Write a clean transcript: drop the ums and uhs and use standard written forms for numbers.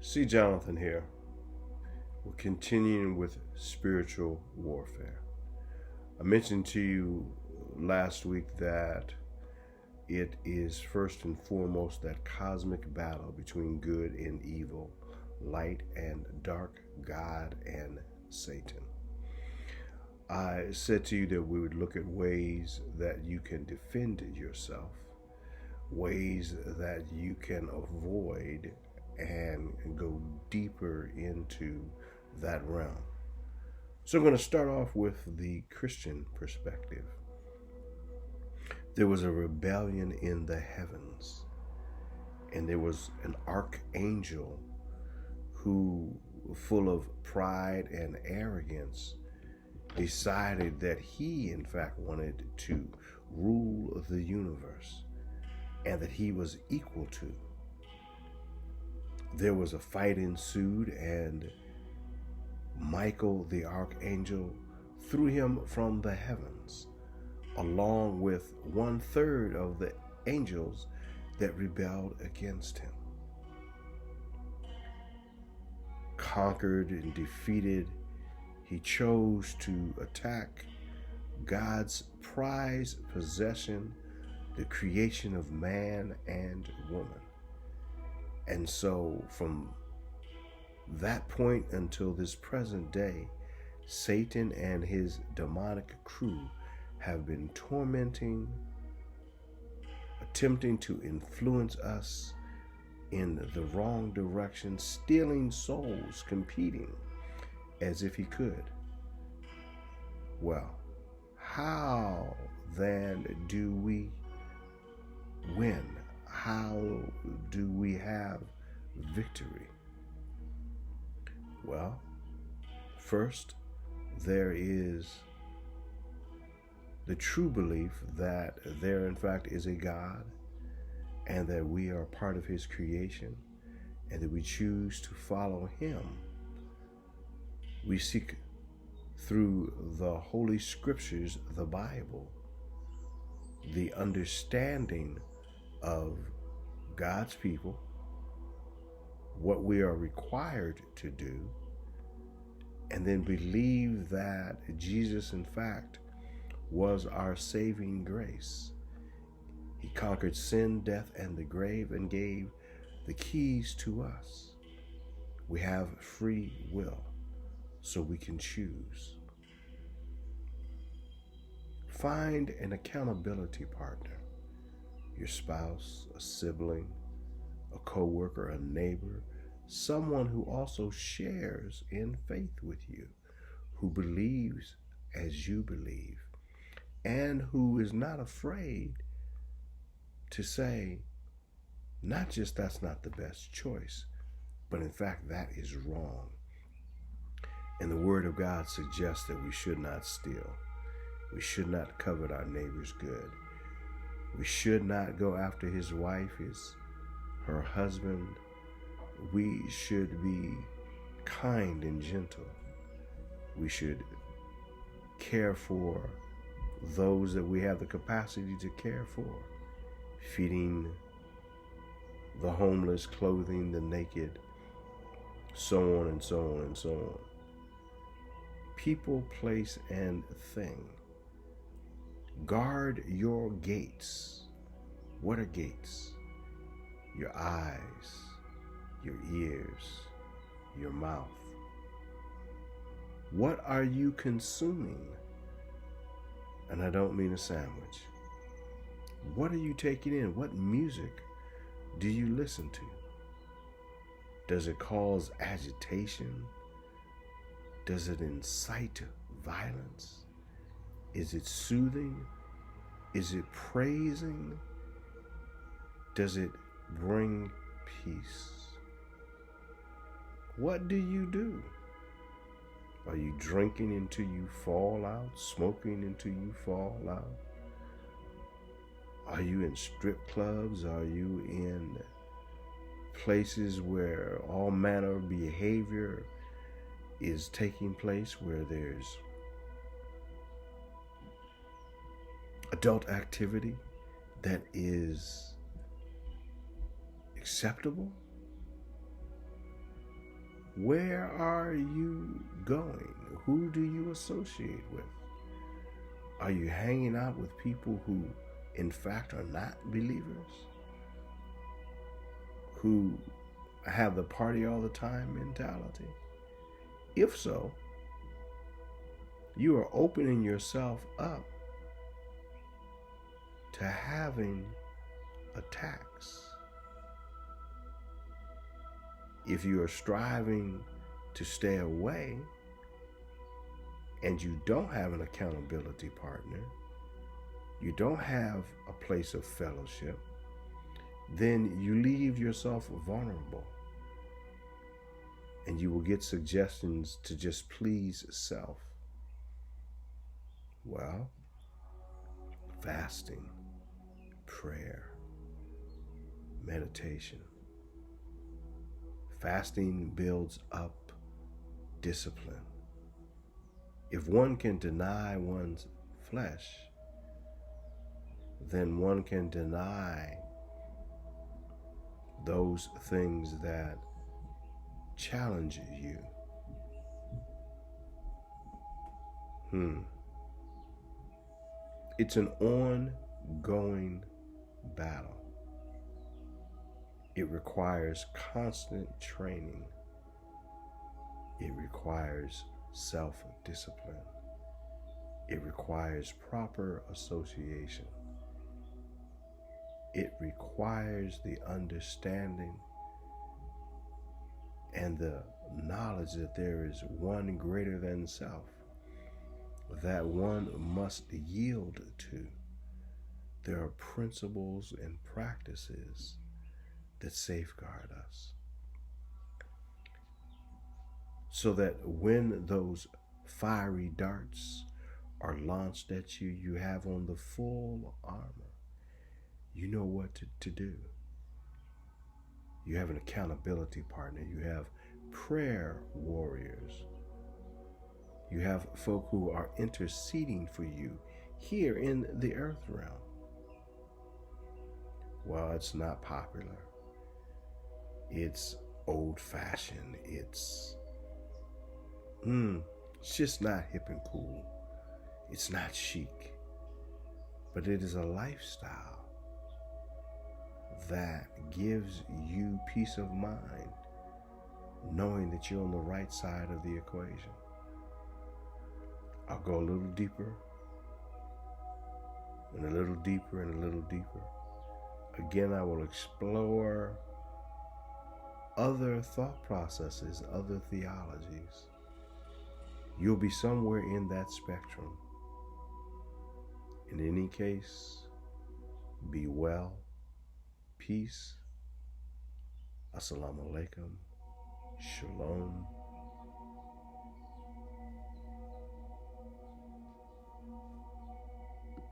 See, Jonathan here. We're continuing with spiritual warfare. I mentioned to you last week that it is first and foremost that cosmic battle between good and evil, light and dark, God and Satan. I said to you that we would look at ways that you can defend yourself, ways that you can avoid and go deeper into that realm. So I'm going to start off with the Christian perspective. There was a rebellion in the heavens, and there was an archangel who, full of pride and arrogance, decided that he, in fact, wanted to rule the universe and that he was equal to. There was a fight ensued, and Michael the archangel threw him from the heavens, along with 1/3 of the angels that rebelled against him. Conquered and defeated, he chose to attack God's prized possession, the creation of man and woman. And so from that point until this present day, Satan and his demonic crew have been tormenting, attempting to influence us in the wrong direction, stealing souls, competing as if he could. Well, how then do we win? How do we have victory? Well, first, there is the true belief that there, in fact, is a God and that we are part of his creation and that we choose to follow him. We seek through the Holy Scriptures, the Bible, the understanding of God's people, what we are required to do, and then believe that Jesus, in fact, was our saving grace. He conquered sin, death, and the grave and gave the keys to us. We have free will, so we can choose. Find an accountability partner, your spouse, a sibling, a co-worker, a neighbor, someone who also shares in faith with you, who believes as you believe, and who is not afraid to say, not just that's not the best choice, but in fact that is wrong. And the Word of God suggests that we should not steal. We should not covet our neighbor's good. We should not go after his wife, her husband. We should be kind and gentle. We should care for those that we have the capacity to care for, feeding the homeless, clothing the naked, so on and so on and so on. People, place, and thing. Guard your gates. What are gates? Your eyes, your ears, your mouth. What are you consuming? And I don't mean a sandwich. What are you taking in? What music do you listen to? Does it cause agitation? Does it incite violence? Is it soothing? Is it praising? Does it bring peace? What do you do? Are you drinking until you fall out? Smoking until you fall out? Are you in strip clubs? Are you in places where all manner of behavior is taking place, where there's adult activity that is acceptable? Where are you going? Who do you associate with? Are you hanging out with people who, in fact, are not believers? Who have the party all the time mentality? If so, you are opening yourself up to having attacks. If you are striving to stay away and you don't have an accountability partner, you don't have a place of fellowship, then you leave yourself vulnerable. And you will get suggestions to just please self. Well, fasting, prayer, meditation. Fasting builds up discipline. If one can deny one's flesh, then one can deny those things that challenge you. It's an ongoing battle. It requires constant training. It requires self-discipline. It requires proper association. It requires the understanding and the knowledge that there is one greater than self, that one must yield to. There are principles and practices that safeguard us, so that when those fiery darts are launched at you, you have on the full armor. You know what to do. You have an accountability partner. You have prayer warriors. You have folk who are interceding for you here in the earth realm. Well, it's not popular. It's old-fashioned. It's just not hip and cool. It's not chic. But it is a lifestyle that gives you peace of mind, knowing that you're on the right side of the equation. I'll go a little deeper, and a little deeper, and a little deeper. Again, I will explore other thought processes, other theologies. You'll be somewhere in that spectrum. In any case, be well. Peace. Assalamu alaikum. Shalom.